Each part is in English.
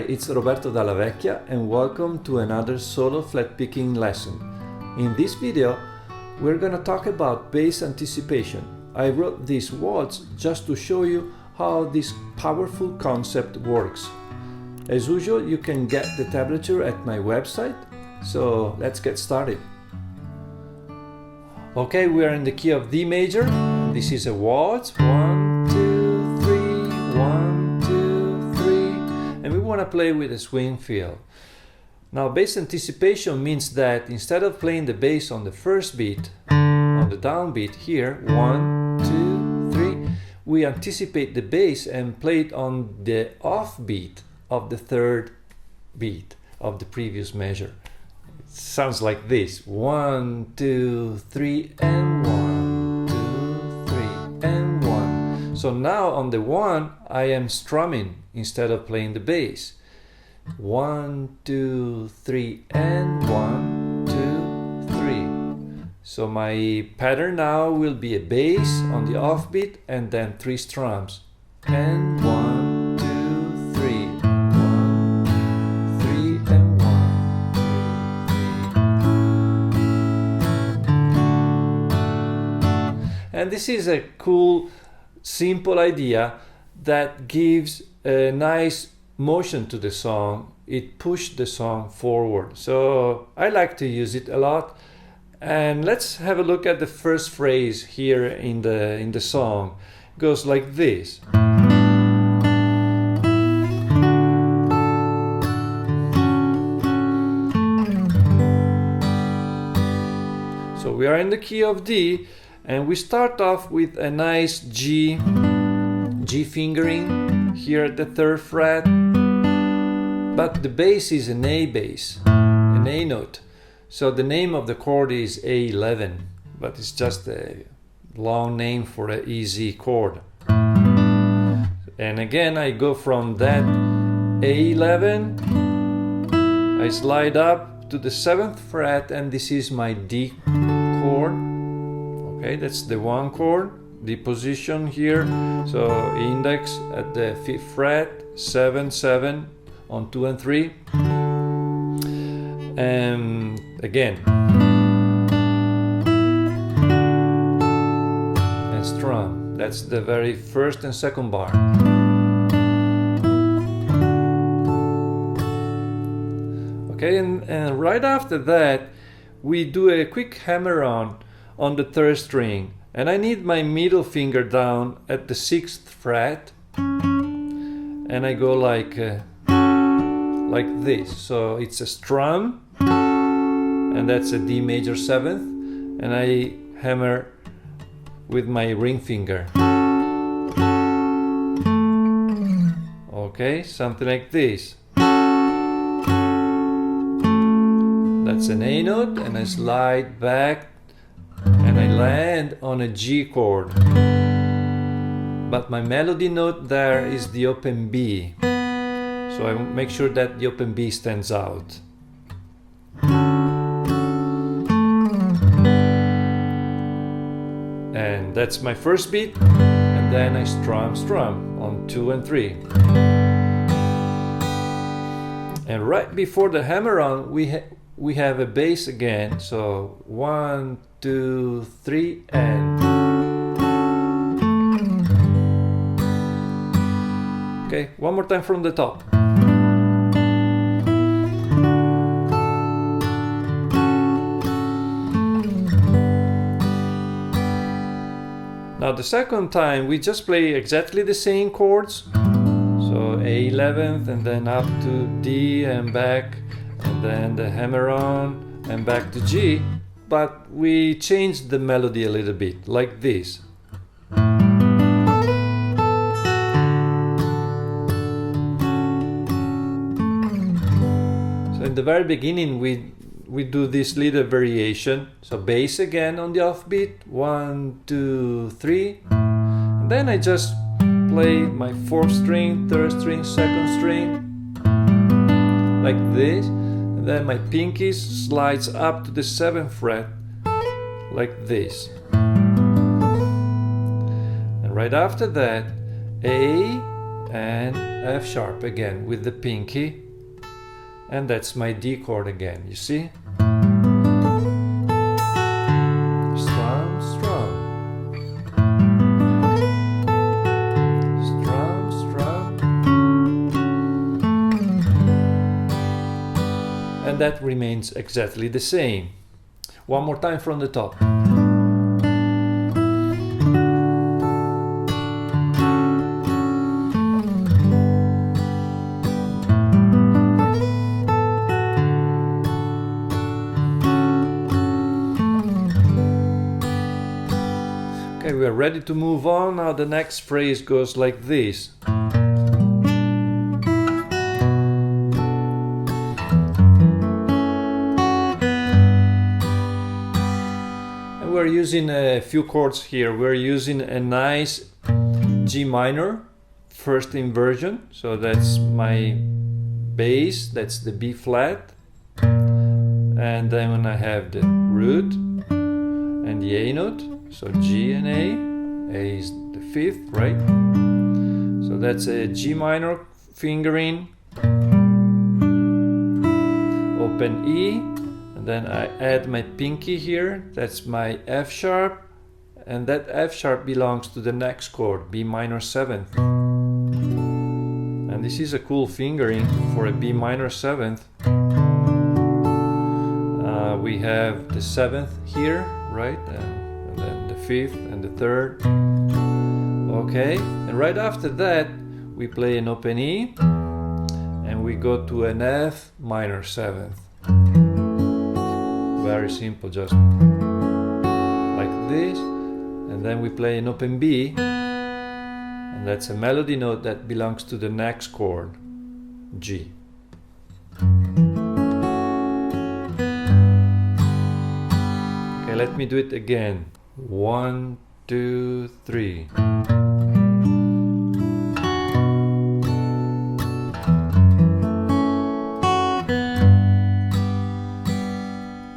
it's Roberto Dalla Vecchia and welcome to another solo flat picking lesson. In this video, we're gonna talk about bass anticipation. I wrote these words just to show you how this powerful concept works. As usual, you can get the tablature at my website, so let's get started. Okay, we are in the key of D major. This is a waltz, 1, 2, 3, 1, 2, 3, and we want to play with a swing feel. Now, bass anticipation means that instead of playing the bass on the first beat, on the downbeat here, 1, 2, 3, we anticipate the bass and play it on the offbeat of the third beat of the previous measure. It sounds like this: 1, 2, 3, and 1, 2, 3, and 1. So now on the 1, I am strumming instead of playing the bass. 1, 2, 3, and 1, 2, 3. So my pattern now will be a bass on the offbeat and then 3 strums. And 1, 2, 3, 1, 3, and 1. And this is a cool, simple idea that gives a nice motion to the song. It pushed the song forward, so I like to use it a lot. And let's have a look at the first phrase here in the song. It goes like this. So we are in the key of D, and we start off with a nice G fingering here at the 3rd fret, but the bass is an A bass, an A note. So the name of the chord is A11, but it's just a long name for an easy chord. And again, I go from that A11, I slide up to the 7th fret, and this is my D chord. Okay, that's the 1 chord, the position here. So index at the 5th fret, 7, 7 on 2 and 3. And again, and strum. That's the very first and second bar. Okay, and right after that, we do a quick hammer on the 3rd string, and I need my middle finger down at the 6th fret, and I go like this. So it's a strum, and that's a D major 7th, and I hammer with my ring finger. Okay, something like this. That's an A note, and I slide back and I land on a G chord. But my melody note there is the open B. So I make sure that the open B stands out. And that's my first beat, and then I strum on 2 and 3. And right before the hammer on, we have a bass again. So 1, 2, 3, and okay, one more time from the top. Now the second time we just play exactly the same chords. So A11th and then up to D and back, and then the hammer on and back to G, but we changed the melody a little bit, like this. So in the very beginning we do this little variation. So bass again on the offbeat, 1, 2, 3, and then I just play my 4th string, 3rd string, 2nd string, like this, and then my pinky slides up to the 7th fret, like this. And right after that, A, and F sharp again with the pinky, and that's my D chord again, you see? Strum, strum. Strum, strum. And that remains exactly the same. One more time from the top. Okay, we are ready to move on. Now the next phrase goes like this. And we're using a few chords here. We're using a nice G minor, first inversion. So that's my bass, that's the B flat. And then when I have the root and the A note, so G and A is the fifth, right? So that's a G minor fingering, open E, and then I add my pinky here, that's my F sharp, and that F sharp belongs to the next chord, B minor 7th. And this is a cool fingering for a B minor 7th. We have the 7th here, right? And then the 5th and the 3rd. Okay, and right after that we play an open E and we go to an F minor 7th. Very simple, just like this. And then we play an open B, and that's a melody note that belongs to the next chord, G. Okay, let me do it again. 1, 2, 3.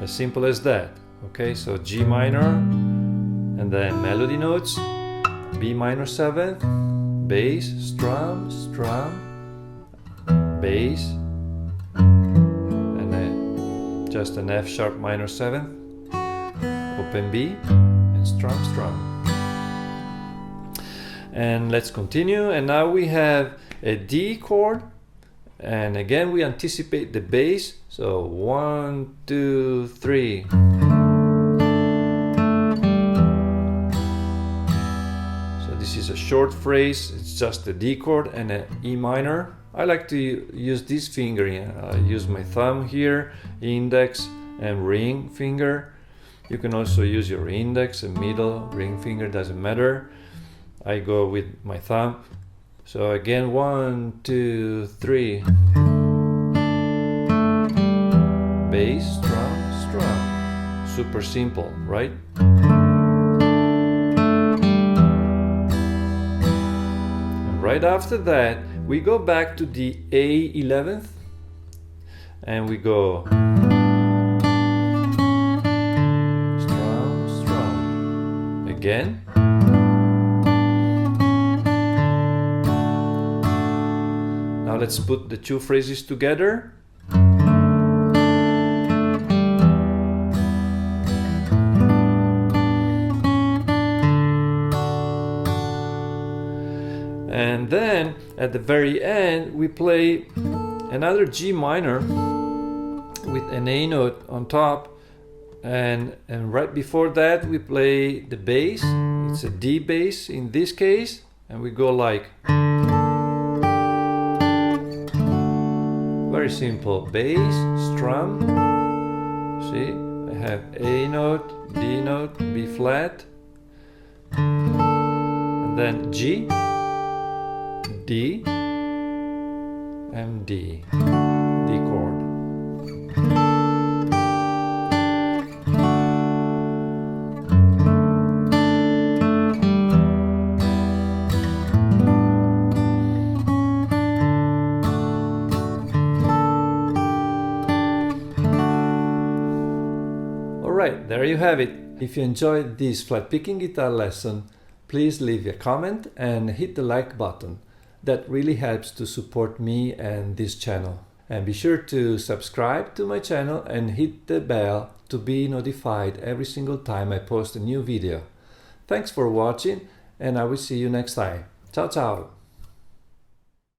As simple as that. Okay, so G minor, and then melody notes, B minor 7th, bass, strum, strum, bass, and then just an F sharp minor 7th, open B, and strum, strum. And let's continue, and now we have a D chord, and again we anticipate the bass, so 1, 2, 3. This is a short phrase, it's just a D chord and an E minor. I like to use this fingering. I use my thumb here, index and ring finger. You can also use your index and middle, ring finger, doesn't matter. I go with my thumb. So again, 1, 2, 3. Bass, strum, strum. Super simple, right? Right after that, we go back to the A11th and we go strum, strum again. Now let's put the two phrases together. And then at the very end we play another G minor with an A note on top, and right before that we play the bass. It's a D bass in this case, and we go like, very simple, bass, strum. See, I have A note, D note, B flat, and then G, D, and D, D chord. Alright, there you have it. If you enjoyed this flat picking guitar lesson, please leave a comment and hit the like button. That really helps to support me and this channel. And be sure to subscribe to my channel and hit the bell to be notified every single time I post a new video. Thanks for watching, and I will see you next time. Ciao ciao!